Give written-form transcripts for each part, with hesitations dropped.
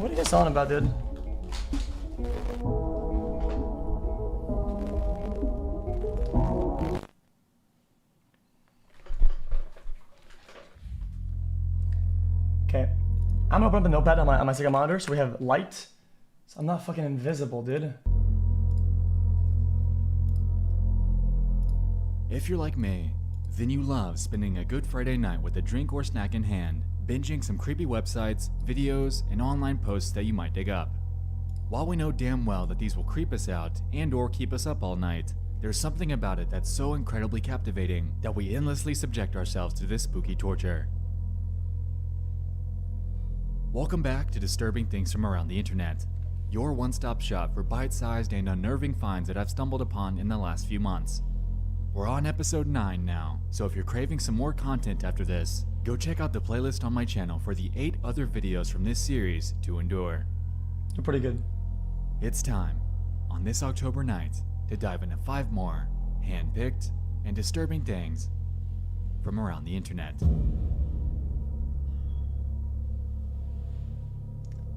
What are you guys on about, dude? Okay. I'm gonna open up a notepad on my second monitor so we have light. So I'm not fucking invisible, dude. If you're like me, then you love spending a good Friday night with a drink or snack in hand, binging some creepy websites, videos, and online posts that you might dig up. While we know damn well that these will creep us out and or keep us up all night, there's something about it that's so incredibly captivating that we endlessly subject ourselves to this spooky torture. Welcome back to Disturbing Things from Around the Internet, your one-stop shop for bite-sized and unnerving finds that I've stumbled upon in the last few months. We're on episode 9 now, so if you're craving some more content after this, go check out the playlist on my channel for the 8 other videos from this series to endure. You're pretty good. It's time, on this October night, to dive into 5 more hand-picked and disturbing things from around the internet.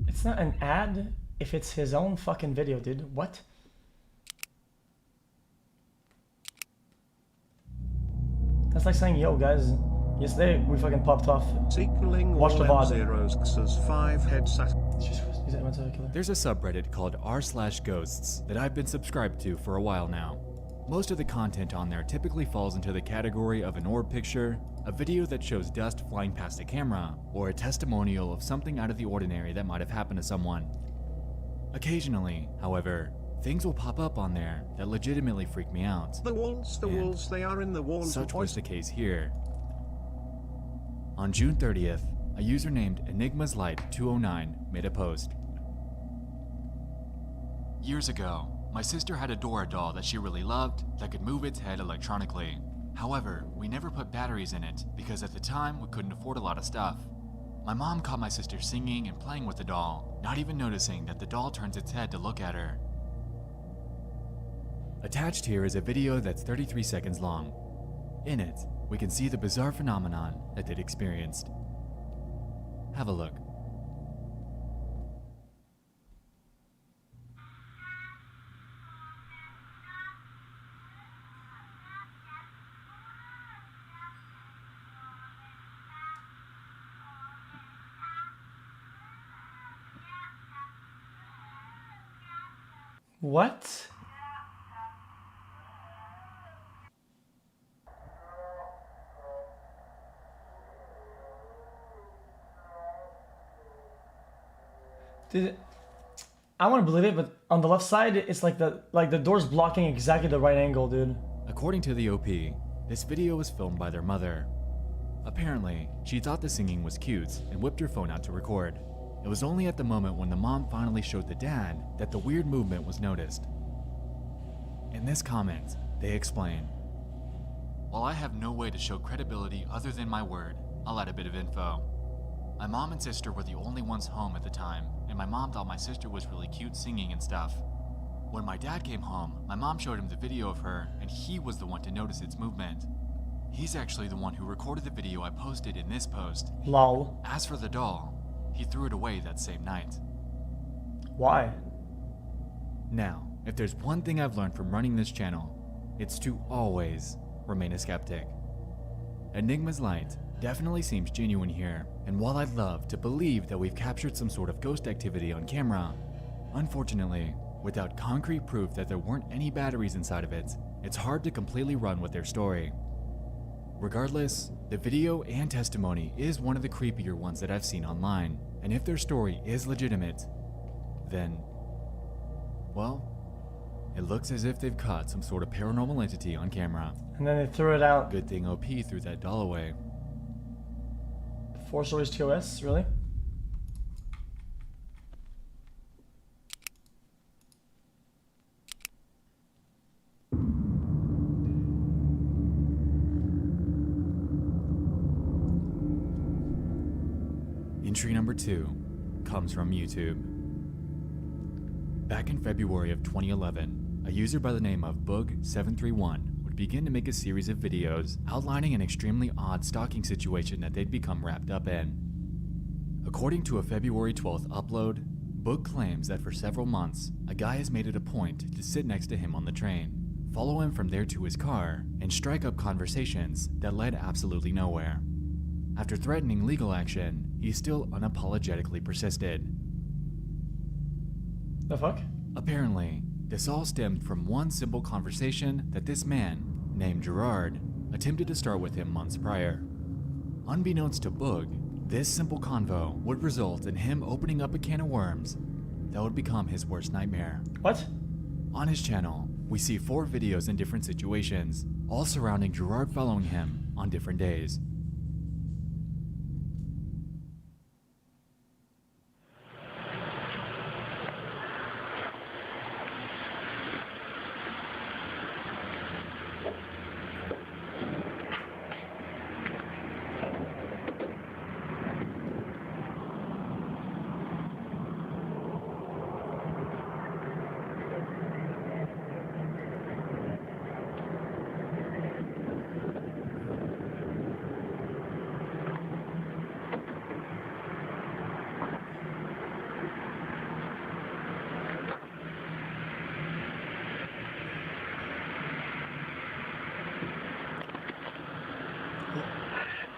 It's not an ad if it's his own fucking video, dude. What? That's like saying, yo guys, yesterday we fucking popped off. Watch the VOD. There's a subreddit called r/ghosts that I've been subscribed to for a while now. Most of the content on there typically falls into the category of an orb picture, a video that shows dust flying past a camera, or a testimonial of something out of the ordinary that might have happened to someone. Occasionally, however, things will pop up on there that legitimately freak me out. The walls, they are in the walls. Such was the case here. On June 30th, a user named EnigmasLight209 made a post. Years ago, my sister had a Dora doll that she really loved that could move its head electronically. However, we never put batteries in it because at the time we couldn't afford a lot of stuff. My mom caught my sister singing and playing with the doll, not even noticing that the doll turns its head to look at her. Attached here is a video that's 33 seconds long. In it, we can see the bizarre phenomenon that they'd experienced. Have a look. What? Dude, I want to believe it, but on the left side, it's like the door's blocking exactly the right angle, dude. According to the OP, this video was filmed by their mother. Apparently, she thought the singing was cute and whipped her phone out to record. It was only at the moment when the mom finally showed the dad that the weird movement was noticed. In this comment, they explain, "While I have no way to show credibility other than my word, I'll add a bit of info. My mom and sister were the only ones home at the time, and my mom thought my sister was really cute singing and stuff. When my dad came home, my mom showed him the video of her, and he was the one to notice its movement. He's actually the one who recorded the video I posted in this post. Lol. As for the doll, he threw it away that same night." Why? Now, if there's one thing I've learned from running this channel, it's to always remain a skeptic. Enigma's Light definitely seems genuine here, and while I'd love to believe that we've captured some sort of ghost activity on camera, unfortunately, without concrete proof that there weren't any batteries inside of it, it's hard to completely run with their story. Regardless, the video and testimony is one of the creepier ones that I've seen online, and if their story is legitimate, then, well, it looks as if they've caught some sort of paranormal entity on camera. And then they threw it out. Good thing OP threw that doll away. 4 stories TOS, really? Entry number 2 comes from YouTube. Back in February of 2011, a user by the name of Boog731 would begin to make a series of videos outlining an extremely odd stalking situation that they'd become wrapped up in. According to a February 12th upload, Book claims that for several months, a guy has made it a point to sit next to him on the train, follow him from there to his car, and strike up conversations that led absolutely nowhere. After threatening legal action, he still unapologetically persisted. The fuck? Apparently, this all stemmed from one simple conversation that this man, named Gerard, attempted to start with him months prior. Unbeknownst to Boog, this simple convo would result in him opening up a can of worms that would become his worst nightmare. What? On his channel, we see 4 videos in different situations, all surrounding Gerard following him on different days.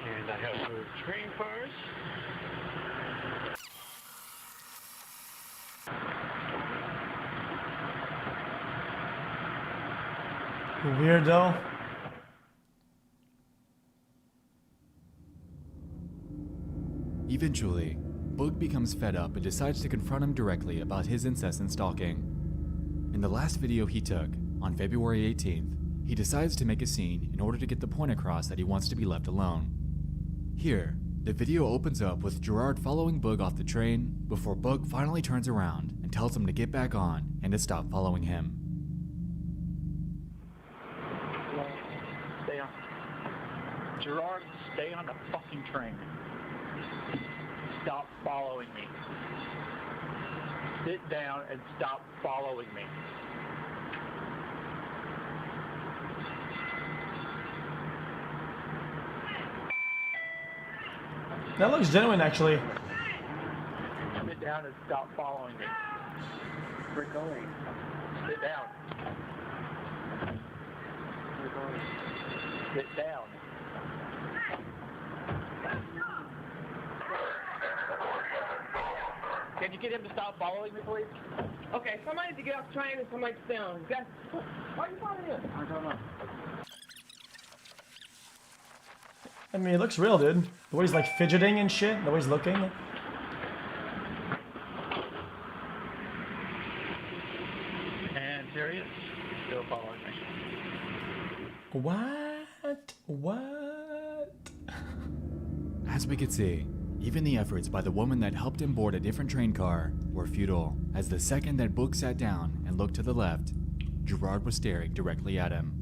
And I have to train first. Weirdo. Eventually, Boog becomes fed up and decides to confront him directly about his incessant stalking. In the last video he took, on February 18th, he decides to make a scene in order to get the point across that he wants to be left alone. Here, the video opens up with Gerard following Boog off the train before Boog finally turns around and tells him to get back on and to stop following him. Stay on. Gerard, stay on the fucking train. Stop following me. Sit down and stop following me. That looks genuine, actually. Sit down and stop following me. We're going. Sit down. We're going. Sit down. Can you get him to stop following me, please? Okay, somebody needs to get off the train and somebody sit down. Why are you following him? I don't know. I mean, it looks real, dude. The way he's like fidgeting and shit, the way he's looking. And serious? Still following me. What? What? As we could see, even the efforts by the woman that helped him board a different train car were futile, as the second that Boog sat down and looked to the left, Gerard was staring directly at him.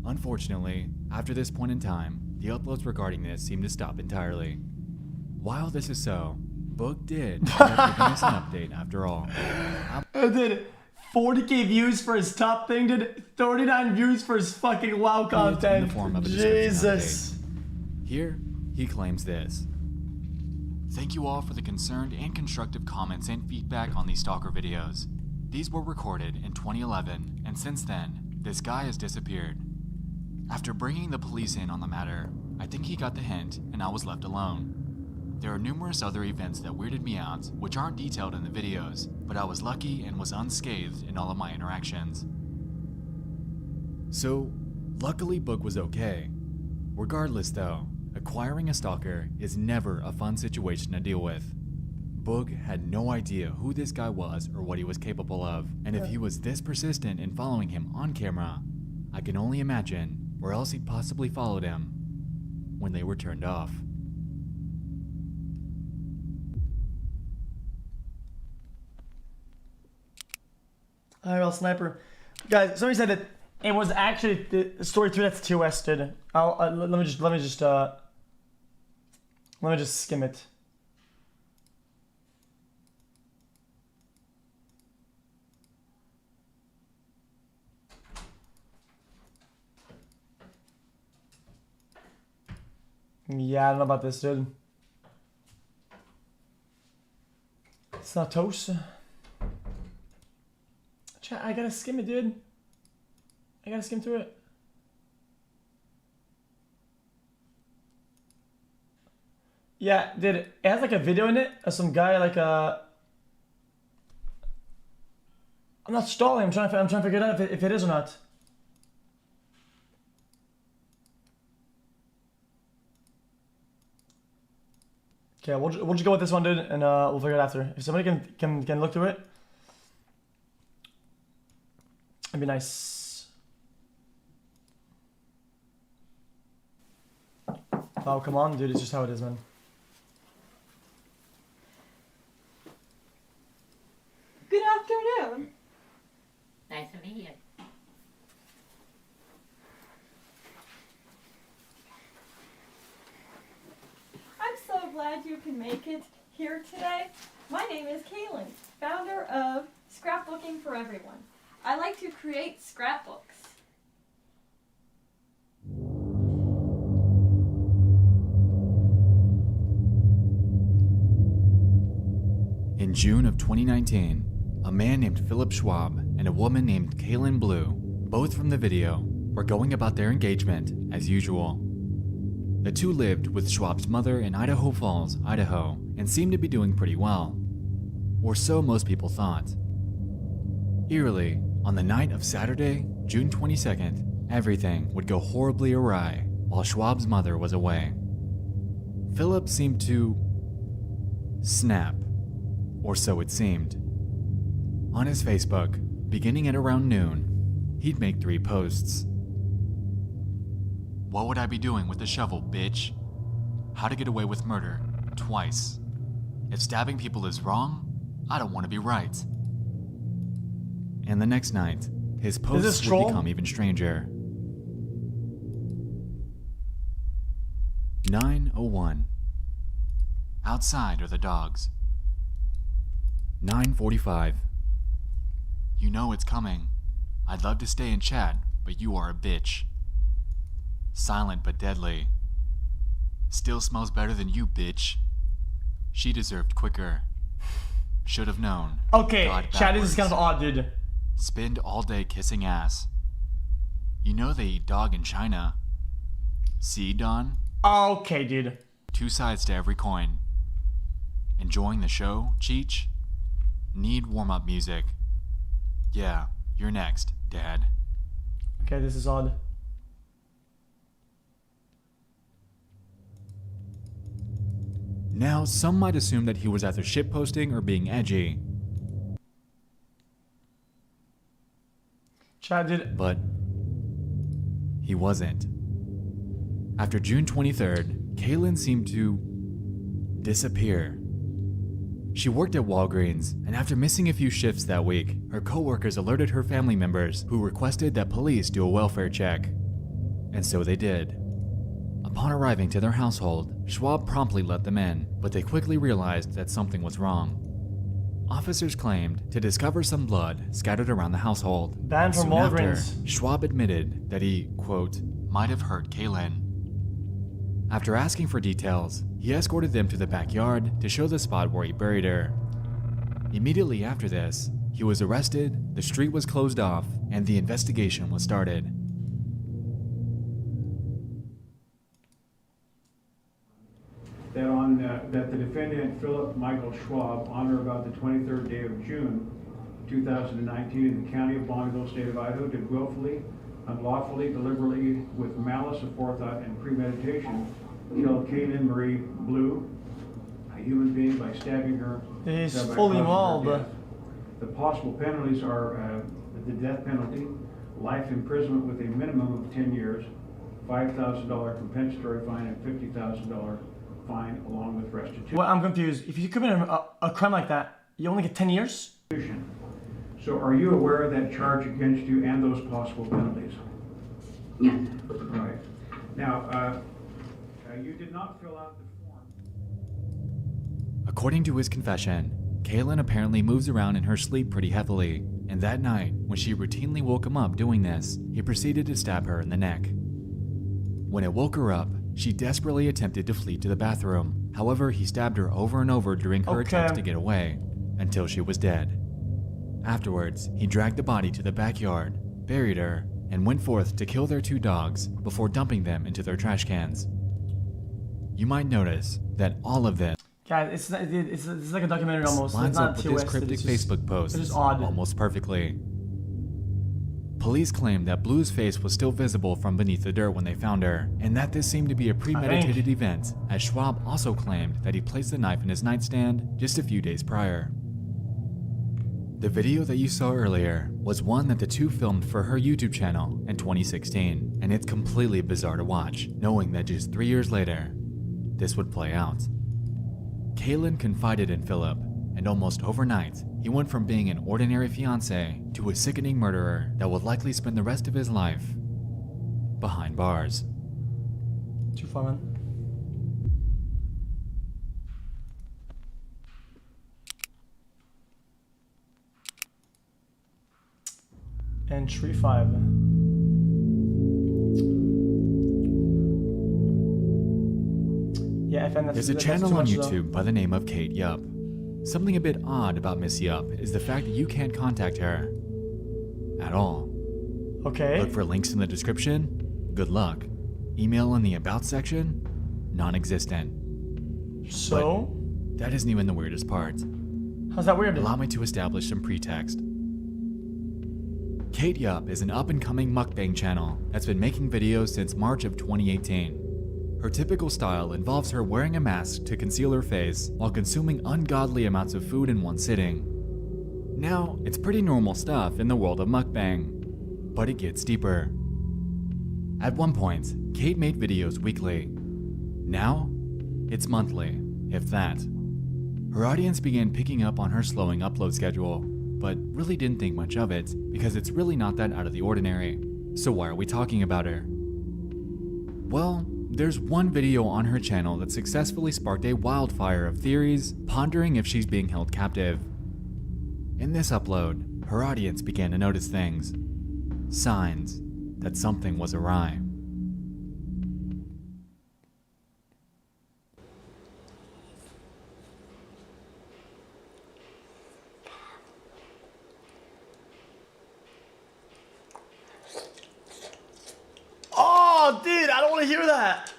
Unfortunately, after this point in time, the uploads regarding this seemed to stop entirely. While this is so, Boog did end up giving us an update after all. I did 40k views for his top thing, did 39 views for his fucking WoW In content. the form of a description Jesus. update. Here, he claims this. Thank you all for the concerned and constructive comments and feedback on these stalker videos. These were recorded in 2011, and since then, this guy has disappeared. After bringing the police in on the matter, I think he got the hint and I was left alone. There are numerous other events that weirded me out which aren't detailed in the videos, but I was lucky and was unscathed in all of my interactions. So, luckily Boog was okay. Regardless though, acquiring a stalker is never a fun situation to deal with. Boog had no idea who this guy was or what he was capable of, and if he was this persistent in following him on camera, I can only imagine where else he'd possibly followed him when they were turned off. Alright, well, sniper. Guys, somebody said that it was actually the story 3 that's TOS did. Let me just skim it. Yeah, I don't know about this, dude. It's not toast. Chat, I gotta skim it, dude. I gotta skim through it. Yeah, dude, it has like a video in it of some guy like I'm not stalling. I'm trying to figure it out if it is or not. Okay, we'll just go with this one, dude, and we'll figure it out after. If somebody can look through it, it'd be nice. Oh, come on, dude. It's just how it is, man. Good afternoon. Nice to meet you. I'm so glad you can make it here today. My name is Kaylin, founder of Scrapbooking for Everyone. I like to create scrapbooks. In June of 2019, a man named Philip Schwab and a woman named Kaylin Blue, both from the video, were going about their engagement as usual. The two lived with Schwab's mother in Idaho Falls, Idaho, and seemed to be doing pretty well. Or so most people thought. Eerily, on the night of Saturday, June 22nd, everything would go horribly awry while Schwab's mother was away. Philip seemed to snap, or so it seemed. On his Facebook, beginning at around noon, he'd make 3 posts. What would I be doing with a shovel, bitch? How to get away with murder, twice. If stabbing people is wrong, I don't want to be right. And the next night, his posts would become even stranger. 9:01. Outside are the dogs. 9:45. You know it's coming. I'd love to stay and chat, but you are a bitch. Silent but deadly. Still smells better than you, bitch. She deserved quicker. Should have known. Okay, chat, this is kind of odd, dude. Spend all day kissing ass. You know they eat dog in China. See, Don? Okay, dude. 2 sides to every coin. Enjoying the show, Cheech? Need warm-up music. Yeah, you're next, Dad. Okay, this is odd. Now, some might assume that he was either shitposting or being edgy. Chad did. But he wasn't. After June 23rd, Kaylin seemed to disappear. She worked at Walgreens, and after missing a few shifts that week, her coworkers alerted her family members, who requested that police do a welfare check. And so they did. Upon arriving to their household, Schwab promptly let them in, but they quickly realized that something was wrong. Officers claimed to discover some blood scattered around the household. Banned from Walgreens. Schwab admitted that he, quote, might have hurt Kaylin. After asking for details, he escorted them to the backyard to show the spot where he buried her. Immediately after this, he was arrested, the street was closed off, and the investigation was started. That the defendant, Philip Michael Schwab, on or about the 23rd day of June 2019 in the county of Bonneville, state of Idaho, did willfully, unlawfully, deliberately, with malice aforethought and premeditation, kill Kaylin Marie Blue, a human being, by stabbing her. He's fully mauled. The possible penalties are the death penalty, life imprisonment with a minimum of 10 years, $5,000 compensatory fine, and $50,000 fine along with restitution. Well, I'm confused. If you commit a crime like that, you only get 10 years? So are you aware of that charge against you and those possible penalties? Yes. Right. Now, you did not fill out the form. According to his confession, Kaylin apparently moves around in her sleep pretty heavily, and that night, when she routinely woke him up doing this, he proceeded to stab her in the neck. When it woke her up, she desperately attempted to flee to the bathroom. However, he stabbed her over and over during her attempts to get away. until she was dead. Afterwards, he dragged the body to the backyard, buried her, and went forth to kill their 2 dogs before dumping them into their trash cans. You might notice that all of this Guys, it's like a documentary almost. lines It's not up with this TOS, cryptic it's just, Facebook post it's just odd. almost perfectly. Police claimed that Blue's face was still visible from beneath the dirt when they found her, and that this seemed to be a premeditated event, as Schwab also claimed that he placed the knife in his nightstand just a few days prior. The video that you saw earlier was one that the two filmed for her YouTube channel in 2016, and it's completely bizarre to watch, knowing that just 3 years later, this would play out. Kaylin confided in Philip, and almost overnight, he went from being an ordinary fiance to a sickening murderer that would likely spend the rest of his life behind bars. Too far, man. Entry 5. Yeah, FN, There's a channel on YouTube by the name of Kate Yup. Something a bit odd about Miss Yup is the fact that you can't contact her at all. Okay. Look for links in the description. Good luck. Email in the About section. Non-existent. So? But that isn't even the weirdest part. How's that weird? Allow me to establish some pretext. Kate Yup is an up-and-coming mukbang channel that's been making videos since March of 2018. Her typical style involves her wearing a mask to conceal her face while consuming ungodly amounts of food in one sitting. Now, it's pretty normal stuff in the world of mukbang, but it gets deeper. At one point, Kate made videos weekly. Now, it's monthly, if that. Her audience began picking up on her slowing upload schedule, but really didn't think much of it because it's really not that out of the ordinary. So why are we talking about her? Well, there's one video on her channel that successfully sparked a wildfire of theories, pondering if she's being held captive. In this upload, her audience began to notice things. Signs that something was awry. Oh, dude, I don't want to hear that.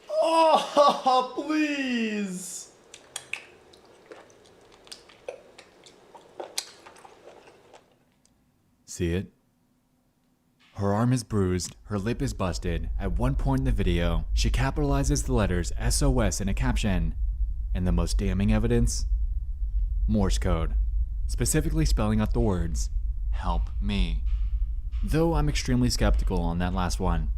Oh, please. See it? Her arm is bruised, her lip is busted. At one point in the video, she capitalizes the letters SOS in a caption. And the most damning evidence? Morse code. Specifically spelling out the words, "Help me." Though I'm extremely skeptical on that last one.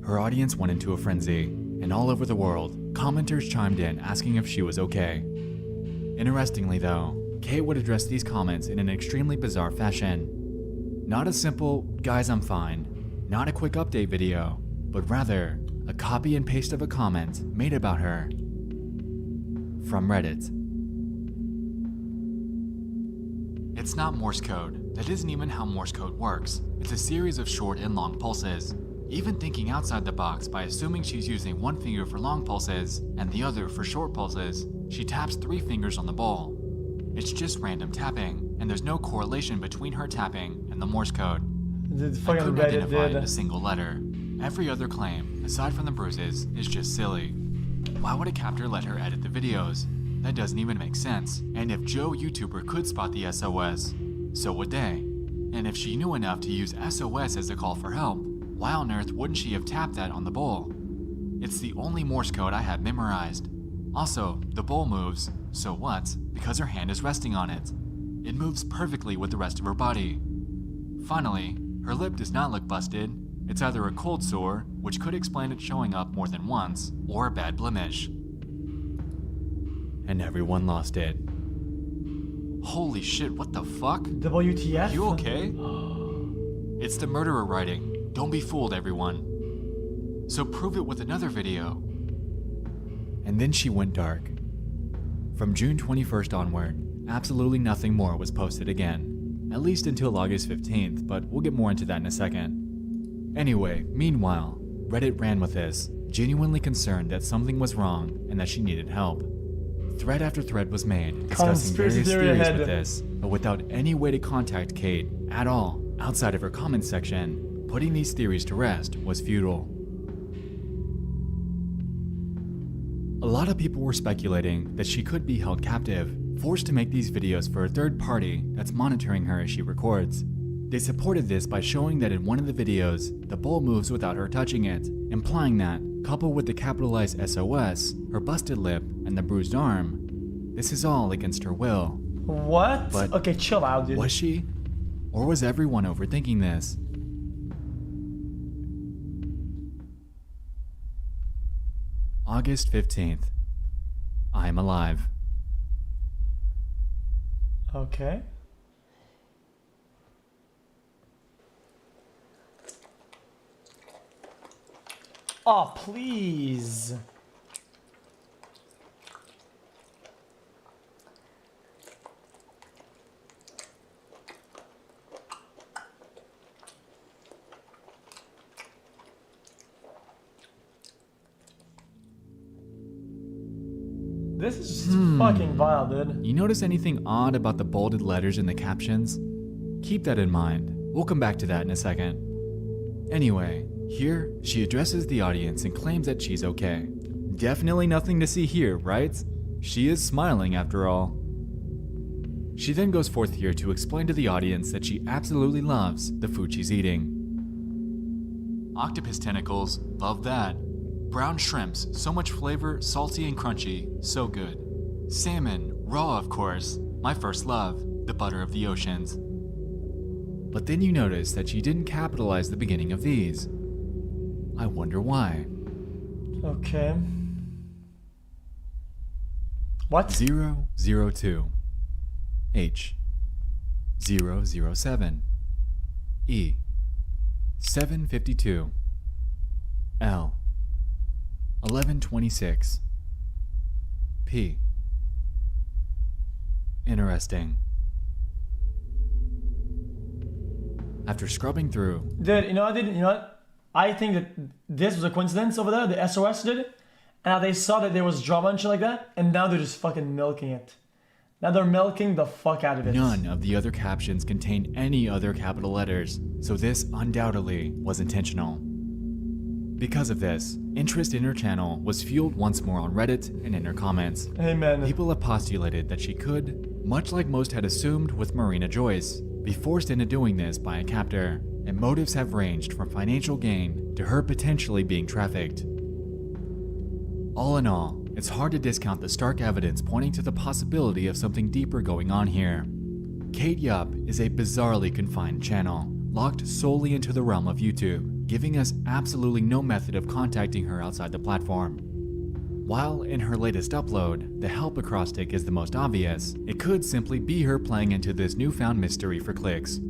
Her audience went into a frenzy, and all over the world, commenters chimed in asking if she was okay. Interestingly though, Kate would address these comments in an extremely bizarre fashion. Not a simple, "guys I'm fine," not a quick update video, but rather a copy and paste of a comment made about her from Reddit. It's not Morse code. That isn't even how Morse code works. It's a series of short and long pulses. Even thinking outside the box by assuming she's using one finger for long pulses and the other for short pulses, she taps 3 fingers on the ball. It's just random tapping, and there's no correlation between her tapping and the Morse code. The I fucking couldn't Reddit identify did. a single letter. Every other claim, aside from the bruises, is just silly. Why would a captor let her edit the videos? That doesn't even make sense. And if Joe YouTuber could spot the SOS, so would they. And if she knew enough to use SOS as a call for help, why on earth wouldn't she have tapped that on the bowl? It's the only Morse code I have memorized. Also, the bowl moves, so what? Because her hand is resting on it. It moves perfectly with the rest of her body. Finally, her lip does not look busted. It's either a cold sore, which could explain it showing up more than once, or a bad blemish. And everyone lost it. Holy shit, what the fuck? WTF? You okay? It's the murderer writing. Don't be fooled, everyone. So prove it with another video. And then she went dark. From June 21st onward, absolutely nothing more was posted again. At least until August 15th, but we'll get more into that in a second. Anyway, meanwhile, Reddit ran with this, genuinely concerned that something was wrong and that she needed help. Thread after thread was made discussing various theories with this, but without any way to contact Kate at all outside of her comments section. Putting these theories to rest was futile. A lot of people were speculating that she could be held captive, forced to make these videos for a third party that's monitoring her as she records. They supported this by showing that in one of the videos, the bowl moves without her touching it, implying that, coupled with the capitalized SOS, her busted lip, and the bruised arm, this is all against her will. What? But okay, chill out, dude. was she? Or was everyone overthinking this? August 15th. I'm alive. Okay. Oh, please. This is just fucking vile, dude. You notice anything odd about the bolded letters in the captions? Keep that in mind. We'll come back to that in a second. Anyway, here, she addresses the audience and claims that she's okay. Definitely nothing to see here, right? She is smiling after all. She then goes forth here to explain to the audience that she absolutely loves the food she's eating. Octopus tentacles, love that. Brown shrimps, so much flavor, salty and crunchy, so good. Salmon, raw of course, my first love, the butter of the oceans. But then you notice that she didn't capitalize the beginning of these. I wonder why. Okay. What? 002 H 007 E 752 L 1126 P. Interesting. After scrubbing through, Dude, you know what, dude? You know what? I think that this was a coincidence over there. The SOS did it. And now they saw that there was drama and shit like that. And now they're just fucking milking it. Now they're milking the fuck out of it. none of the other captions contained any other capital letters, so this undoubtedly was intentional. Because of this, interest in her channel was fueled once more on Reddit and in her comments. Amen. People have postulated that she could, much like most had assumed with Marina Joyce, be forced into doing this by a captor, and motives have ranged from financial gain to her potentially being trafficked. All in all, it's hard to discount the stark evidence pointing to the possibility of something deeper going on here. Kate Yup is a bizarrely confined channel, locked solely into the realm of YouTube, giving us absolutely no method of contacting her outside the platform. While in her latest upload, the help acrostic is the most obvious, it could simply be her playing into this newfound mystery for clicks.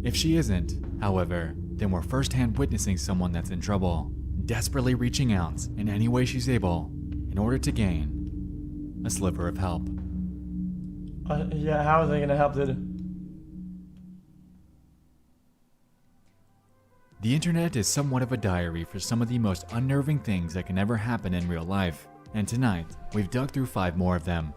If she isn't, however, then we're firsthand witnessing someone that's in trouble, desperately reaching out in any way she's able in order to gain a sliver of help. Yeah, how are they gonna help, dude? The internet is somewhat of a diary for some of the most unnerving things that can ever happen in real life, and tonight, we've dug through 5 more of them.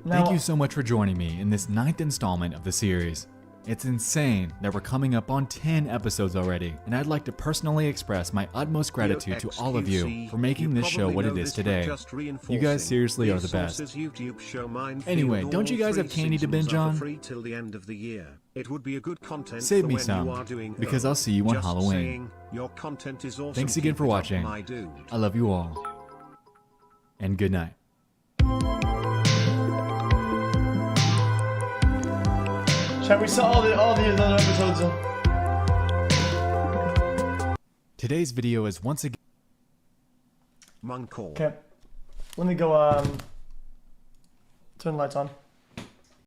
Thank you so much for joining me in this 9th installment of the series. It's insane that we're coming up on 10 episodes already, and I'd like to personally express my utmost gratitude to all of you for making this show what it is today. You guys seriously are the best. Anyway, don't you guys have candy to binge on? Save me some, because I'll see you on Halloween. Thanks again for watching. I love you all. And good night. Chat, we saw all the other episodes. Today's video is once again. Okay. Let me go turn the lights on.